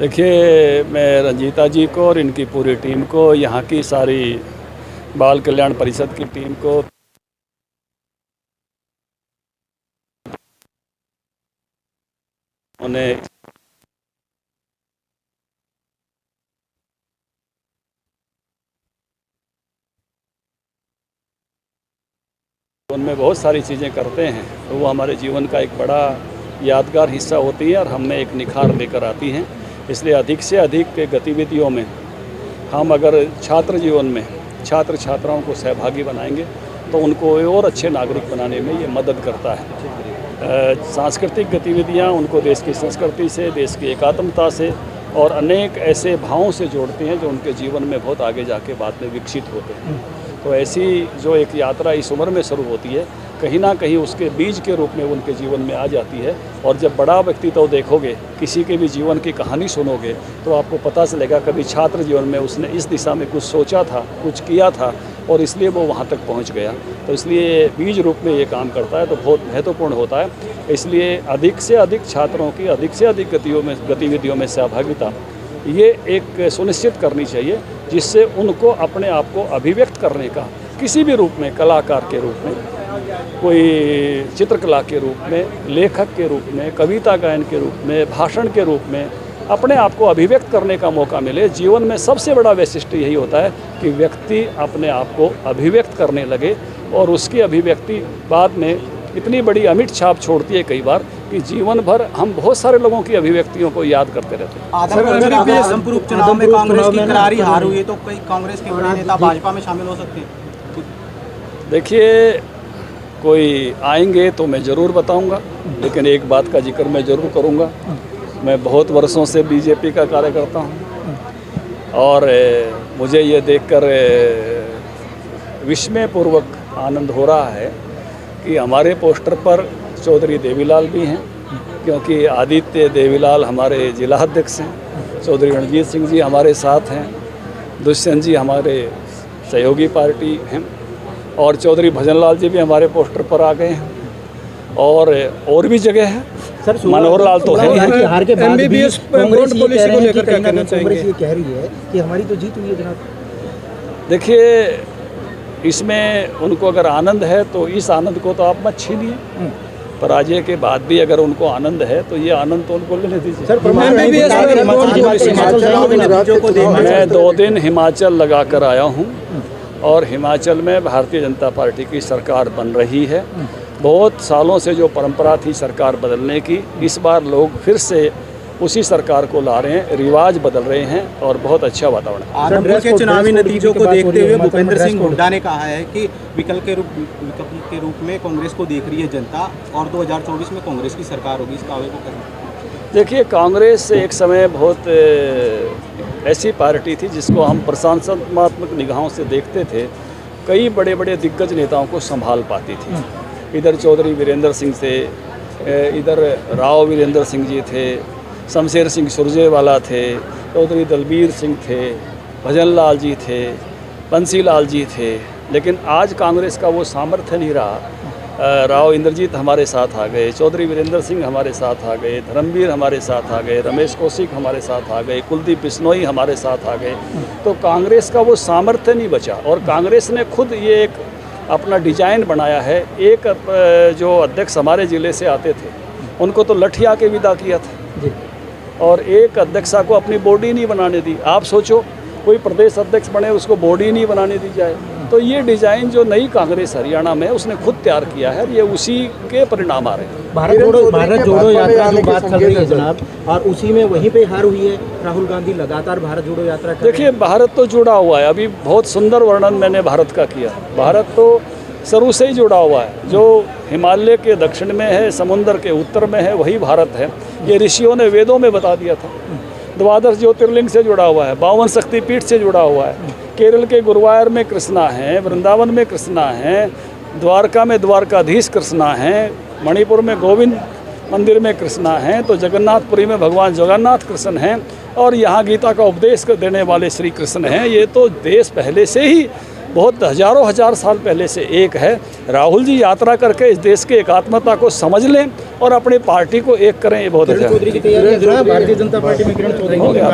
देखिए, मैं रंजीता जी को और इनकी पूरी टीम को, यहाँ की सारी बाल कल्याण परिषद की टीम को उन्हें उनमें बहुत सारी चीज़ें करते हैं तो वो हमारे जीवन का एक बड़ा यादगार हिस्सा होती है और हमें एक निखार लेकर आती हैं। इसलिए अधिक से अधिक गतिविधियों में हम अगर छात्र जीवन में छात्र छात्राओं को सहभागी बनाएंगे तो उनको और अच्छे नागरिक बनाने में ये मदद करता है। सांस्कृतिक गतिविधियाँ उनको देश की संस्कृति से, देश की एकात्मता से और अनेक ऐसे भावों से जोड़ते हैं जो उनके जीवन में बहुत आगे जाके बाद में विकसित होते हैं। तो ऐसी जो एक यात्रा इस उम्र में शुरू होती है, कहीं ना कहीं उसके बीज के रूप में उनके जीवन में आ जाती है। और जब बड़ा व्यक्तित्व तो देखोगे, किसी के भी जीवन की कहानी सुनोगे तो आपको पता चलेगा कभी छात्र जीवन में उसने इस दिशा में कुछ सोचा था, कुछ किया था और इसलिए वो वहाँ तक पहुँच गया। तो इसलिए बीज रूप में ये काम करता है तो बहुत महत्वपूर्ण होता है। इसलिए अधिक से अधिक छात्रों की अधिक से अधिक गतिविधियों में सहभागिता ये एक सुनिश्चित करनी चाहिए, जिससे उनको अपने आप को अभिव्यक्त करने का किसी भी रूप में, कलाकार के रूप में, कोई चित्रकला के रूप में, लेखक के रूप में, कविता गायन के रूप में, भाषण के रूप में अपने आप को अभिव्यक्त करने का मौका मिले। जीवन में सबसे बड़ा वैशिष्ट्य यही होता है कि व्यक्ति अपने आप को अभिव्यक्त करने लगे और उसकी अभिव्यक्ति बाद में इतनी बड़ी अमिट छाप छोड़ती है कई बार कि जीवन भर हम बहुत सारे लोगों की अभिव्यक्तियों को याद करते रहते हैं। आदमपुर चुनाव में कांग्रेस की करारी हार हुई है तो कई कांग्रेस के बड़े नेता भाजपा में शामिल हो सकते हैं। देखिए, कोई आएंगे तो मैं ज़रूर बताऊंगा, लेकिन एक बात का जिक्र मैं ज़रूर करूंगा। मैं बहुत वर्षों से बीजेपी का कार्यकर्ता हूं और मुझे ये देखकर विस्मयपूर्वक आनंद हो रहा है कि हमारे पोस्टर पर चौधरी देवीलाल भी हैं, क्योंकि आदित्य देवीलाल हमारे जिला अध्यक्ष हैं, चौधरी रणजीत सिंह जी हमारे साथ हैं, दुष्यंत जी हमारे सहयोगी पार्टी हैं और चौधरी भजनलाल जी भी हमारे पोस्टर पर आ गए हैं और भी जगह है। सर, मनोहर लाल तो है ही। हार के बाद भी कांग्रेस पॉलिसी को लेकर क्या कहना चाहिए? कांग्रेस ये कह रही है कि हमारी तो जीत हुई है जनाब। देखिए, इसमें उनको अगर आनंद है तो इस आनंद को तो आप मत छीनिए। पराजय के बाद भी अगर उनको आनंद है तो ये आनंद तो उनको लेने दीजिए। सर, मैं 2 दिन हिमाचल लगा कर आया हूँ और हिमाचल में भारतीय जनता पार्टी की सरकार बन रही है। बहुत सालों से जो परंपरा थी सरकार बदलने की, इस बार लोग फिर से उसी सरकार को ला रहे हैं, रिवाज बदल रहे हैं और बहुत अच्छा वातावरण है। आदमपुर के चुनावी नतीजों को देखते हुए भूपेंद्र सिंह हुड्डा ने कहा है कि विकल्प के रूप में कांग्रेस को देख रही है जनता और 2024 में कांग्रेस की सरकार होगी। इस दावे को करें। देखिए, कांग्रेस एक समय बहुत ऐसी पार्टी थी जिसको हम प्रशंसात्मक निगाहों से देखते थे। कई बड़े बड़े दिग्गज नेताओं को संभाल पाती थी। इधर चौधरी वीरेंद्र सिंह थे, इधर राव वीरेंद्र सिंह जी थे, शमशेर सिंह सुरजेवाला थे, चौधरी दलबीर सिंह थे, भजनलाल जी थे, बंसीलाल जी थे। लेकिन आज कांग्रेस का वो सामर्थ्य नहीं रहा। राव इंद्रजीत हमारे साथ आ गए, चौधरी वीरेंद्र सिंह हमारे साथ आ गए, धर्मवीर हमारे साथ आ गए, रमेश कौशिक हमारे साथ आ गए, कुलदीप बिश्नोई हमारे साथ आ गए। तो कांग्रेस का वो सामर्थ्य नहीं बचा और कांग्रेस ने खुद ये एक अपना डिजाइन बनाया है। एक जो अध्यक्ष हमारे ज़िले से आते थे उनको तो लठिया के विदा किया था और एक अध्यक्षा को अपनी बॉडी नहीं बनाने दी। आप सोचो, कोई प्रदेश अध्यक्ष बने उसको बॉडी नहीं बनाने दी जाए। तो ये डिज़ाइन जो नई कांग्रेस हरियाणा में उसने खुद तैयार किया है, ये उसी के परिणाम आ रहे हैं। भारत जोड़ो यात्रा जो बात चल रही है जनाब, और उसी में वहीं पे हार हुई है। राहुल गांधी लगातार भारत जोड़ो यात्रा कर रहे हैं। देखिए, भारत तो जुड़ा हुआ है। अभी बहुत सुंदर वर्णन मैंने भारत का किया। भारत तो शुरू से ही जुड़ा हुआ है। जो हिमालय के दक्षिण में है, समुद्र के उत्तर में है, वही भारत है। ये ऋषियों ने वेदों में बता दिया था। द्वादश ज्योतिर्लिंग से जुड़ा हुआ है, 52 शक्तिपीठ से जुड़ा हुआ है। केरल के गुरुवायूर में कृष्णा हैं, वृंदावन में कृष्णा हैं, द्वारका में द्वारकाधीश कृष्णा हैं, मणिपुर में गोविंद मंदिर में कृष्णा हैं, तो जगन्नाथपुरी में भगवान जगन्नाथ कृष्ण हैं और यहाँ गीता का उपदेश देने वाले श्री कृष्ण हैं। ये तो देश पहले से ही बहुत हजारों हजार साल पहले से एक है। राहुल जी यात्रा करके इस देश के एकात्मता को समझ लें और अपनी पार्टी को एक करें, ये बहुत अच्छा है। चौधरी की तैयारी है जनाब, भारतीय जनता पार्टी में किरण चौधरी हो गया।